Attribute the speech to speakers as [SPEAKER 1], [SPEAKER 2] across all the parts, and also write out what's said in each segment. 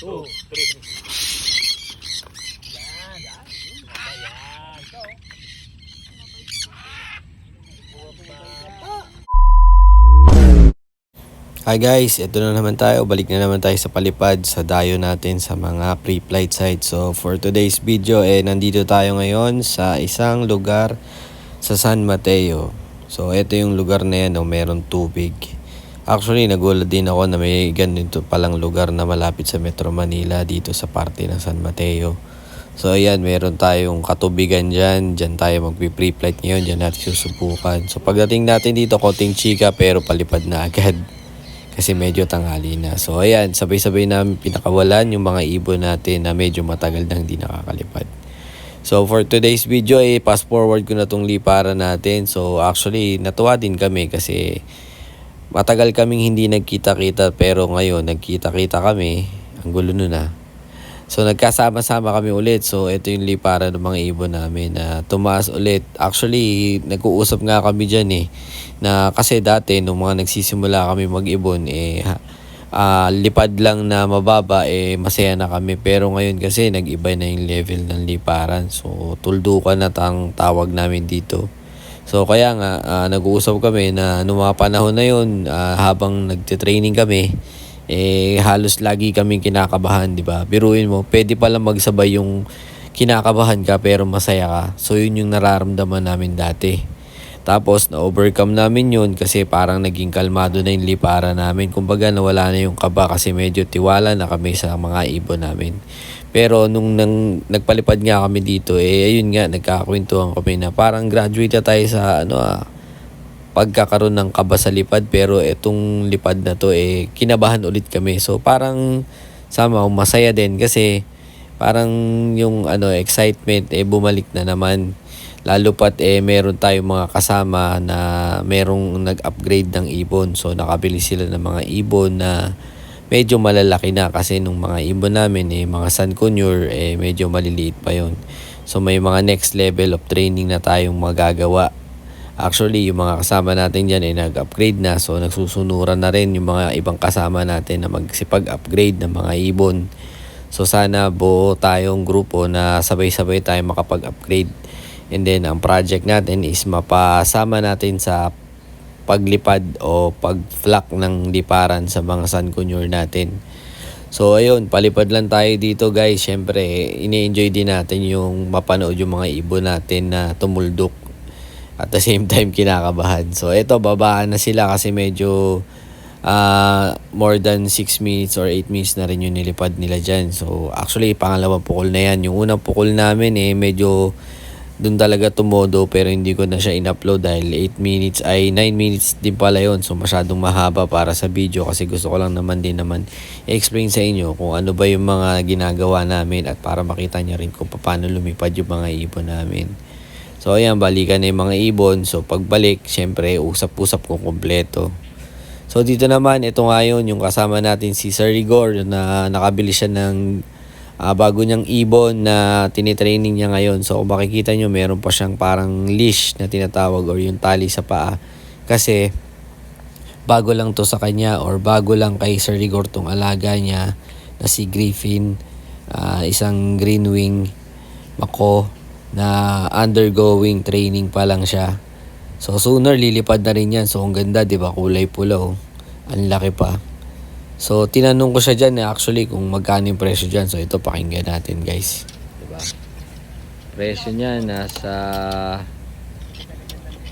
[SPEAKER 1] 2, 3.
[SPEAKER 2] Hi guys, ito na naman tayo. Balik na naman tayo sa palipad sa dayo natin sa mga pre-flight site. So for today's video, nandito tayo ngayon sa isang lugar sa San Mateo. So ito yung lugar na yan, meron tubig. Actually, nagulat din ako na may ganito palang lugar na malapit sa Metro Manila dito sa parte ng San Mateo. So ayan, meron tayong katubigan dyan. Dyan tayo magpi-pre-flight ngayon. Dyan natin susubukan. So pagdating natin dito, konting chika pero palipad na agad. Kasi medyo tanghali na. So ayan, sabay-sabay namin pinakawalan yung mga ibon natin na medyo matagal nang hindi nakakalipad. So for today's video, fast forward ko na tong liparan natin. So actually, natuwa din kami kasi matagal kaming hindi nagkita-kita pero ngayon nagkita-kita kami. Ang gulo nun ah. So nagkasama-sama kami ulit. So ito yung liparan ng mga ibon namin na tumaas ulit. Actually, nag-uusap nga kami dyan na kasi dati nung mga nagsisimula kami mag-ibon lipad lang na mababa masaya na kami. Pero ngayon kasi nag-iba na yung level ng liparan. So tuldukan na tawag namin dito. So kaya nga nag-uusap kami na nung mga panahon na yun habang nagte-training kami halos lagi kaming kinakabahan, di ba? Biruin mo, pwede pala magsabay yung kinakabahan ka pero masaya ka. So yun yung nararamdaman namin dati. Tapos na-overcome namin yun kasi parang naging kalmado na yung liparan namin. Kumbaga nawala na yung kaba kasi medyo tiwala na kami sa mga ibon namin. Pero nung nagpalipad nga kami dito, ayun nga, nagkakwentuhan kami na parang graduate na tayo sa pagkakaroon ng kaba sa lipad, pero itong lipad na to kinabahan ulit kami. So parang masaya din kasi parang yung excitement bumalik na naman. Lalo pat meron tayong mga kasama na merong nag-upgrade ng ibon. So nakabili sila ng mga ibon na medyo malalaki na kasi nung mga ibon namin mga San Conure medyo maliliit pa yon. So may mga next level of training na tayong magagawa. Actually, yung mga kasama natin dyan nag-upgrade na. So, nagsusunuran na rin yung mga ibang kasama natin na magsipag-upgrade ng mga ibon. So, sana buo tayong grupo na sabay-sabay tayo makapag-upgrade. And then, ang project natin is mapasama natin sa paglipad o pag-flock ng liparan sa mga San Conure natin. So, ayun, palipad lang tayo dito guys. Siyempre, ini-enjoy din natin yung mapanood yung mga ibon natin na tumuldok. At the same time, kinakabahan. So, ito, babaan na sila kasi medyo more than 6 minutes or 8 minutes na rin yung nilipad nila dyan. So, actually, pangalawang pukol na yan. Yung unang pukol namin, medyo dun talaga tumodo pero hindi ko na siya in-upload dahil 9 minutes din pala yun. So, masyadong mahaba para sa video kasi gusto ko lang naman i-explain sa inyo kung ano ba yung mga ginagawa namin at para makita niya rin kung paano lumipad yung mga ibon namin. So ayan, balikan na yung mga ibon. So pagbalik, syempre usap-usap kung kompleto. So dito naman, ito nga yun, yung kasama natin si Sir Rigor na nakabili siya ng bago niyang ibon na tinitraining niya ngayon. So kung makikita nyo, meron pa siyang parang leash na tinatawag or yung tali sa paa. Kasi bago lang to sa kanya or bago lang kay Sir Rigor tong alaga niya na si Griffin, isang green wing mako na undergoing training pa lang siya. So sooner lilipad na rin yan. So ang ganda, 'di ba? Kulay pula oh. Ang laki pa. So tinanong ko siya diyan actually kung magkano yung presyo diyan. So ito pakinggan natin, guys. 'Di ba? Presyo niya nasa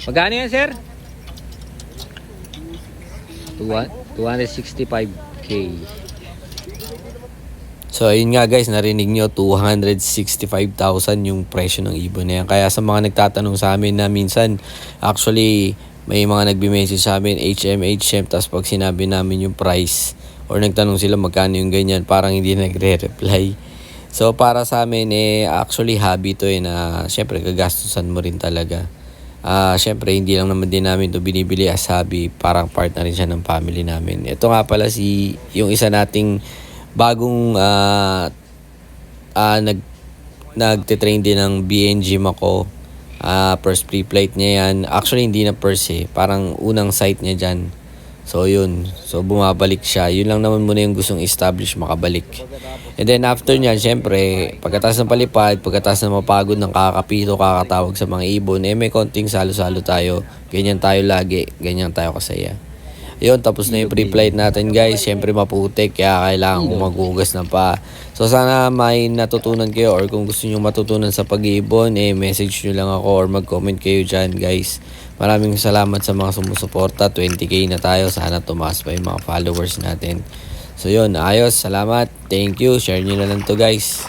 [SPEAKER 2] magkano yan, sir? 265k. So ayun nga guys, narinig nyo, 265,000 yung presyo ng ibon na yan. Kaya sa mga nagtatanong sa amin na minsan, actually may mga nagbi-message sa amin, HM, tapos pag sinabi namin yung price or nagtanong sila magkano yung ganyan, parang hindi nagre-reply. So para sa amin actually hobby to na syempre gagastusan mo rin talaga. Syempre hindi lang naman din namin to binibili as hobby, parang part na rin siya ng family namin. Ito nga pala yung isa nating bagong nagte-train din ng BNG Mako. First pre-flight niya yan. Actually, hindi na first parang unang site niya dyan. So yun, so bumabalik siya. Yun lang naman muna yung gustong establish, makabalik. And then after niyan, syempre, pagkatapos ng palipad, pagkatapos ng mapagod ng kakapito, kakatawag sa mga ibon, may konting salo-salo tayo. Ganyan tayo lagi, ganyan tayo kasaya. Yun, tapos na yung pre-flight natin guys. Syempre maputik, kaya kailangan kong maghugas ng paa. So sana may natutunan kayo, or kung gusto nyo matutunan sa pag-iibon, message nyo lang ako or mag-comment kayo dyan guys. Maraming salamat sa mga sumusuporta. 20k na tayo, sana tumaas pa yung mga followers natin. So yun, ayos, salamat, thank you, share nyo na lang to guys.